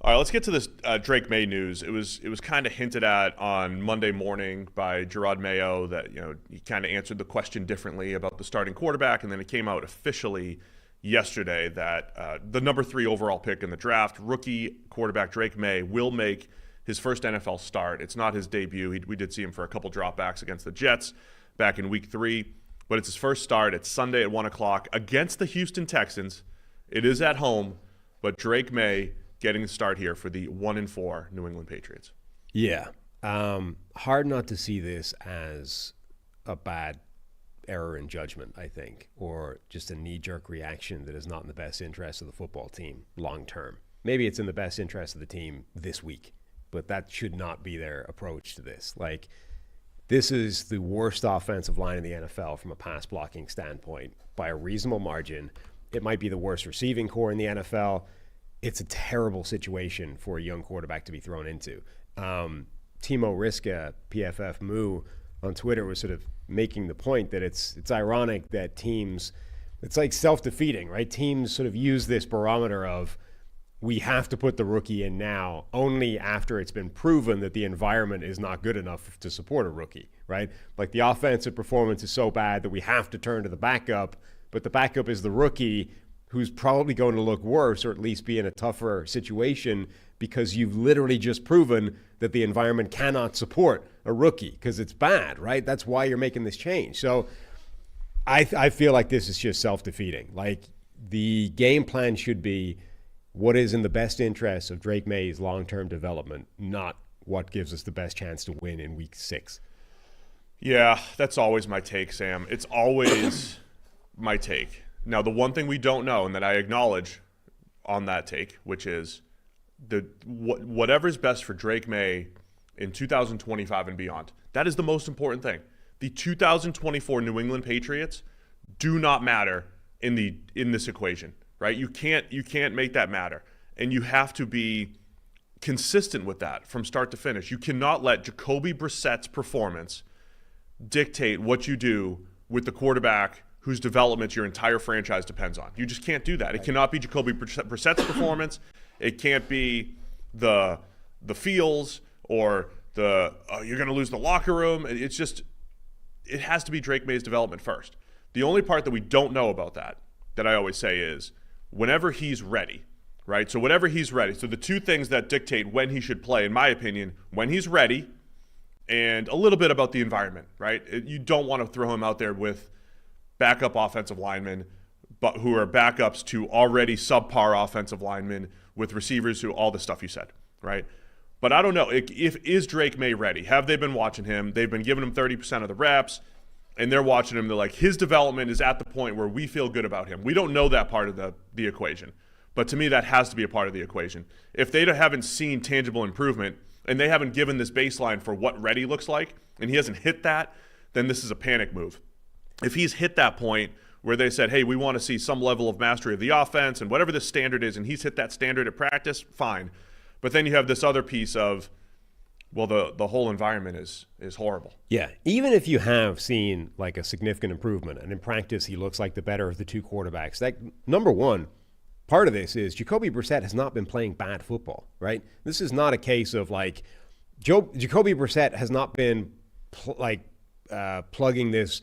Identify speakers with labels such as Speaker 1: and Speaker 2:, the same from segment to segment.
Speaker 1: All right, let's get to this Drake Maye news. It was kind of hinted at on Monday morning by Gerard Mayo that he kind of answered the question differently about the starting quarterback, and then it came out officially yesterday that the number 3 overall pick in the draft, rookie quarterback Drake Maye, will make his first NFL start. It's not his debut. We did see him for a couple dropbacks against the Jets back in Week 3, but it's his first start. It's Sunday at 1 o'clock against the Houston Texans. It is at home, but Drake Maye getting the start here for the 1-4 New England Patriots.
Speaker 2: Yeah. Hard not to see this as a bad error in judgment, I think, or just a knee-jerk reaction that is not in the best interest of the football team long term. Maybe it's in the best interest of the team this week, but that should not be their approach to this. Like, this is the worst offensive line in the NFL from a pass blocking standpoint by a reasonable margin. It might be the worst receiving core in the NFL. It's a terrible situation for a young quarterback to be thrown into. Timo Riska, PFF Moo, on Twitter was sort of making the point that it's ironic that teams, it's like self-defeating, right? Teams sort of use this barometer of, we have to put the rookie in now only after it's been proven that the environment is not good enough to support a rookie, right? Like, the offensive performance is so bad that we have to turn to the backup, but the backup is the rookie, who's probably going to look worse or at least be in a tougher situation because you've literally just proven that the environment cannot support a rookie because it's bad, right? That's why you're making this change. So I feel like this is just self-defeating. Like, the game plan should be what is in the best interest of Drake Maye's long-term development, not what gives us the best chance to win in Week 6.
Speaker 1: Yeah, that's always my take, Sam. It's always my take. Now, the one thing we don't know, and that I acknowledge on that take, which is whatever's best for Drake Maye in 2025 and beyond, that is the most important thing. The 2024 New England Patriots do not matter in this equation, right? You can't make that matter, and you have to be consistent with that from start to finish. You cannot let Jacoby Brissett's performance dictate what you do with the quarterback whose development your entire franchise depends on. You just can't do that. It cannot be Jacoby Brissett's performance. It can't be the feels or you're going to lose the locker room. It has to be Drake Maye's development first. The only part that we don't know about that I always say is whenever he's ready, right? So whenever he's ready. So the two things that dictate when he should play, in my opinion, when he's ready and a little bit about the environment, right? You don't want to throw him out there with backup offensive linemen, but who are backups to already subpar offensive linemen with receivers who all the stuff you said, right? But I don't know. Is Drake Maye ready? Have they been watching him? They've been giving him 30% of the reps, and they're watching him. They're like, his development is at the point where we feel good about him. We don't know that part of the equation. But to me, that has to be a part of the equation. If they haven't seen tangible improvement and they haven't given this baseline for what ready looks like, and he hasn't hit that, then this is a panic move. If he's hit that point where they said, hey, we want to see some level of mastery of the offense and whatever the standard is, and he's hit that standard at practice, fine. But then you have this other piece of, well, the whole environment is horrible.
Speaker 2: Yeah, even if you have seen like a significant improvement, and in practice he looks like the better of the two quarterbacks, that number one, part of this is Jacoby Brissett has not been playing bad football, right? This is not a case of like Jacoby Brissett has not been plugging this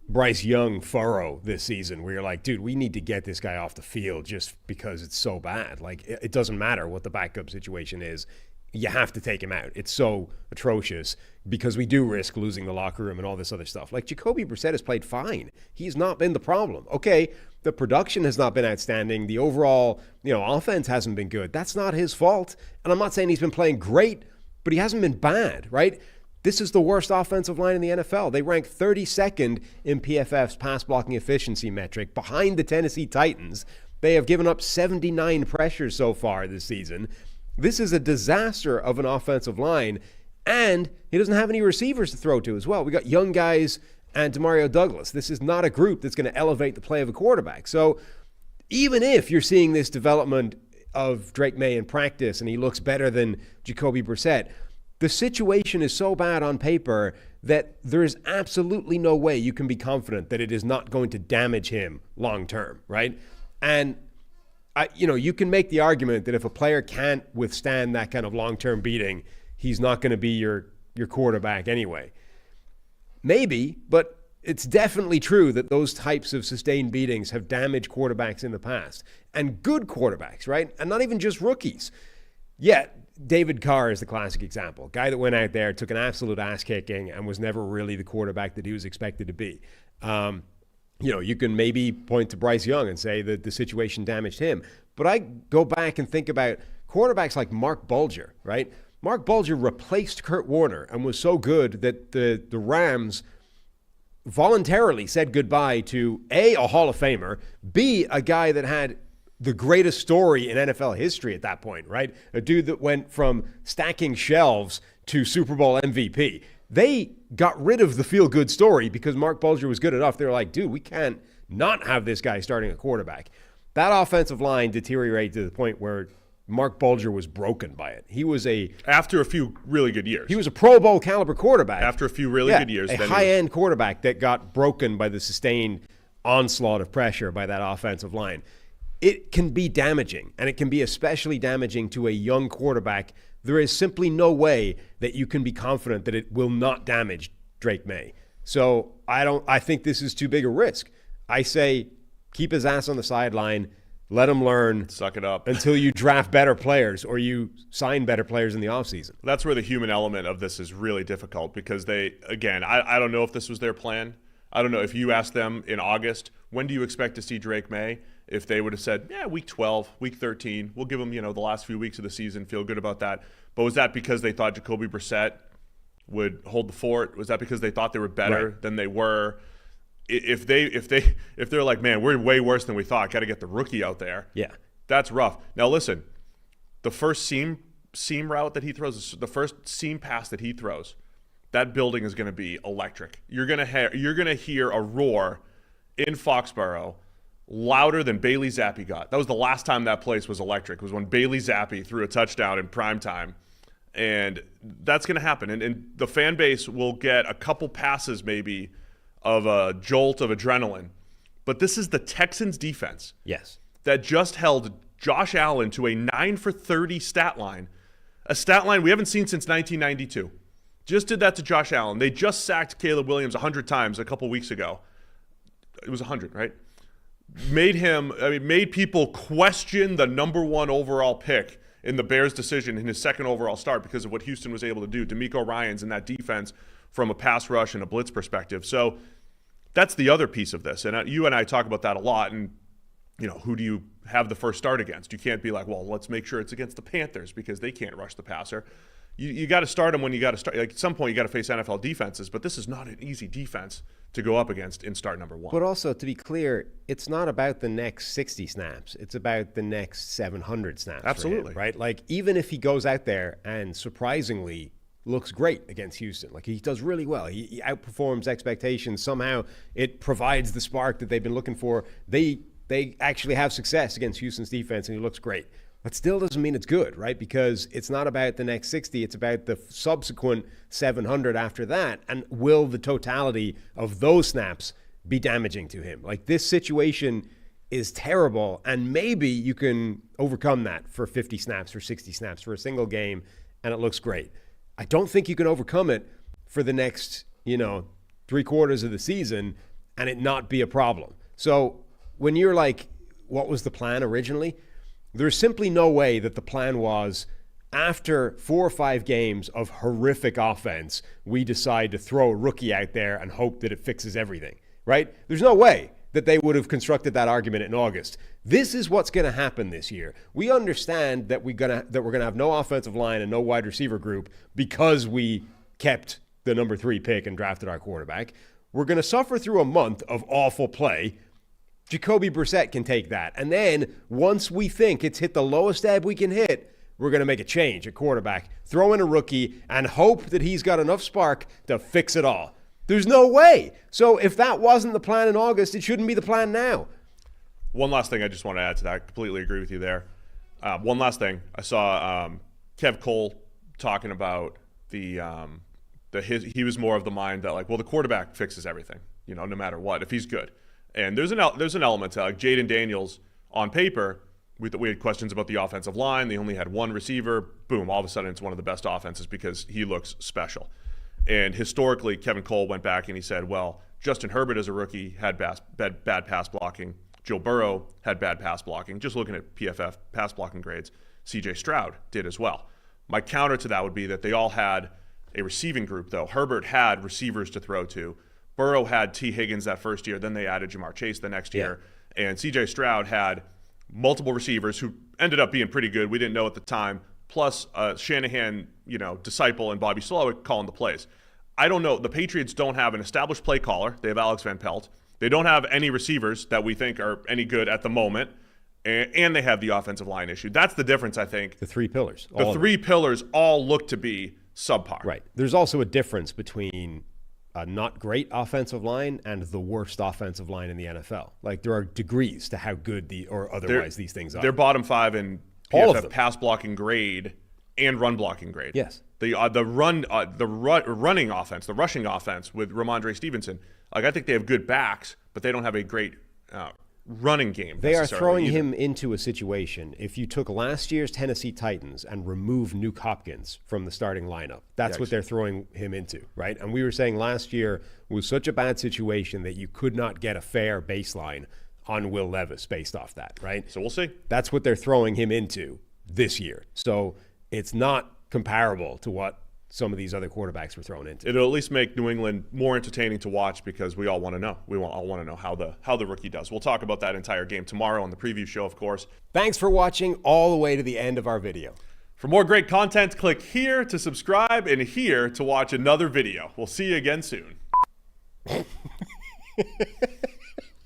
Speaker 2: Bryce Young furrow this season where you're like, dude, we need to get this guy off the field just because it's so bad. Like, it doesn't matter what the backup situation is. You have to take him out. It's so atrocious because we do risk losing the locker room and all this other stuff. Like, Jacoby Brissett has played fine. He's not been the problem. Okay, the production has not been outstanding. The overall, offense hasn't been good. That's not his fault. And I'm not saying he's been playing great, but he hasn't been bad, right? This is the worst offensive line in the NFL. They rank 32nd in PFF's pass blocking efficiency metric behind the Tennessee Titans. They have given up 79 pressures so far this season. This is a disaster of an offensive line, and he doesn't have any receivers to throw to as well. We got young guys and Demario Douglas. This is not a group that's going to elevate the play of a quarterback. So even if you're seeing this development of Drake Maye in practice and he looks better than Jacoby Brissett, the situation is so bad on paper that there is absolutely no way you can be confident that it is not going to damage him long term, right? And You can make the argument that if a player can't withstand that kind of long-term beating, he's not going to be your quarterback anyway. Maybe, but it's definitely true that those types of sustained beatings have damaged quarterbacks in the past. And good quarterbacks, right? And not even just rookies. Yeah, David Carr is the classic example. Guy that went out there, took an absolute ass-kicking, and was never really the quarterback that he was expected to be. You can maybe point to Bryce Young and say that the situation damaged him. But I go back and think about quarterbacks like Mark Bulger, right? Mark Bulger replaced Kurt Warner and was so good that the Rams voluntarily said goodbye to A Hall of Famer, B, a guy that had the greatest story in NFL history at that point, right? A dude that went from stacking shelves to Super Bowl MVP. They got rid of the feel-good story because Mark Bulger was good enough. They were like, dude, we can't not have this guy starting a quarterback. That offensive line deteriorated to the point where Mark Bulger was broken by it. He was
Speaker 1: after a few really good years.
Speaker 2: He was a Pro Bowl caliber quarterback.
Speaker 1: After a few really good years.
Speaker 2: A high-end quarterback that got broken by the sustained onslaught of pressure by that offensive line. It can be damaging, and it can be especially damaging to a young quarterback. There is simply no way that you can be confident that it will not damage Drake Maye. So I think this is too big a risk. I say keep his ass on the sideline, let him learn.
Speaker 1: Suck it up.
Speaker 2: Until you draft better players or you sign better players in the offseason.
Speaker 1: That's where the human element of this is really difficult because I don't know if this was their plan. I don't know if you asked them in August, when do you expect to see Drake Maye? If they would have said, week 12, week 13, we'll give them, the last few weeks of the season, feel good about that. But was that because they thought Jacoby Brissett would hold the fort? Was that because they thought they were better than they were? If they're like, man, we're way worse than we thought, got to get the rookie out there.
Speaker 2: Yeah.
Speaker 1: That's rough. Now listen, the first seam route that he throws, the first seam pass that he throws, that building is going to be electric. You're going to hear a roar in Foxborough louder than Bailey Zappi got. That was the last time that place was electric. It was when Bailey Zappi threw a touchdown in prime time. And that's going to happen. And the fan base will get a couple passes maybe of a jolt of adrenaline. But this is the Texans defense.
Speaker 2: Yes.
Speaker 1: That just held Josh Allen to a 9 for 30 stat line. A stat line we haven't seen since 1992. Just did that to Josh Allen. They just sacked Caleb Williams 100 times a couple weeks ago. It was 100, right? Made people question the number one overall pick in the Bears' decision in his second overall start because of what Houston was able to do. D'Amico Ryans in that defense from a pass rush and a blitz perspective. So that's the other piece of this. And you and I talk about that a lot. And, who do you have the first start against? You can't be like, well, let's make sure it's against the Panthers because they can't rush the passer. You got to start them when you got to start. Like at some point, you got to face NFL defenses, but this is not an easy defense to go up against in start number one.
Speaker 2: But also, to be clear, it's not about the next 60 snaps. It's about the next 700 snaps.
Speaker 1: Absolutely.
Speaker 2: For him, right? Like, even if he goes out there and surprisingly looks great against Houston, like he does really well. He outperforms expectations. Somehow it provides the spark that they've been looking for. They actually have success against Houston's defense, and he looks great. That still doesn't mean it's good, right? Because it's not about the next 60. It's about the subsequent 700 after that. And will the totality of those snaps be damaging to him? Like, this situation is terrible, and maybe you can overcome that for 50 snaps or 60 snaps for a single game, and it looks great. I don't think you can overcome it for the next, 3 quarters of the season and it not be a problem. So when you're like, what was the plan originally? There's simply no way that the plan was, after 4 or 5 games of horrific offense, we decide to throw a rookie out there and hope that it fixes everything, right? There's no way that they would have constructed that argument in August. This is what's going to happen this year. We understand that we're going to have no offensive line and no wide receiver group because we kept the number 3 pick and drafted our quarterback. We're going to suffer through a month of awful play. Jacoby Brissett can take that. And then once we think it's hit the lowest ebb we can hit, we're going to make a change at quarterback, throw in a rookie, and hope that he's got enough spark to fix it all. There's no way. So if that wasn't the plan in August, it shouldn't be the plan now.
Speaker 1: One last thing I just want to add to that. I completely agree with you there. One last thing. I saw Kev Cole talking about he was more of the mind that, like, well, the quarterback fixes everything, no matter what, if he's good. And there's an element to, like, Jaden Daniels on paper We had questions about the offensive line. They only had one receiver. Boom, all of a sudden it's one of the best offenses because he looks special. And historically, Kevin Cole went back and he said, well, Justin Herbert as a rookie had bad pass blocking. Joe Burrow had bad pass blocking. Just looking at PFF pass blocking grades, CJ Stroud did as well. My counter to that would be that they all had a receiving group, though. Herbert had receivers to throw to. Burrow had T. Higgins that first year. Then they added Jamar Chase the next year. And CJ Stroud had multiple receivers who ended up being pretty good. We didn't know at the time. Plus Shanahan, disciple and Bobby Slowick calling the plays. I don't know. The Patriots don't have an established play caller. They have Alex Van Pelt. They don't have any receivers that we think are any good at the moment. And they have the offensive line issue. That's the difference, I think.
Speaker 2: The three pillars.
Speaker 1: The three pillars all look to be subpar.
Speaker 2: Right. There's also a difference between a not great offensive line and the worst offensive line in the NFL. Like, there are degrees to how good these things are.
Speaker 1: They're bottom 5 in PFF pass blocking grade and run blocking grade.
Speaker 2: Yes.
Speaker 1: The running offense, the rushing offense with Ramondre Stevenson. Like, I think they have good backs, but they don't have a great running game.
Speaker 2: They are throwing him into a situation. If you took last year's Tennessee Titans and removed Nuke Hopkins from the starting lineup, that's what they're throwing him into, right? And we were saying last year was such a bad situation that you could not get a fair baseline on Will Levis based off that, right?
Speaker 1: So we'll see.
Speaker 2: That's what they're throwing him into this year. So it's not comparable to what some of these other quarterbacks were thrown into.
Speaker 1: It'll at least make New England more entertaining to watch because we all want to know. We all want to know how the rookie does. We'll talk about that entire game tomorrow on the preview show, of course.
Speaker 2: Thanks for watching all the way to the end of our video.
Speaker 1: For more great content, click here to subscribe and here to watch another video. We'll see you again soon.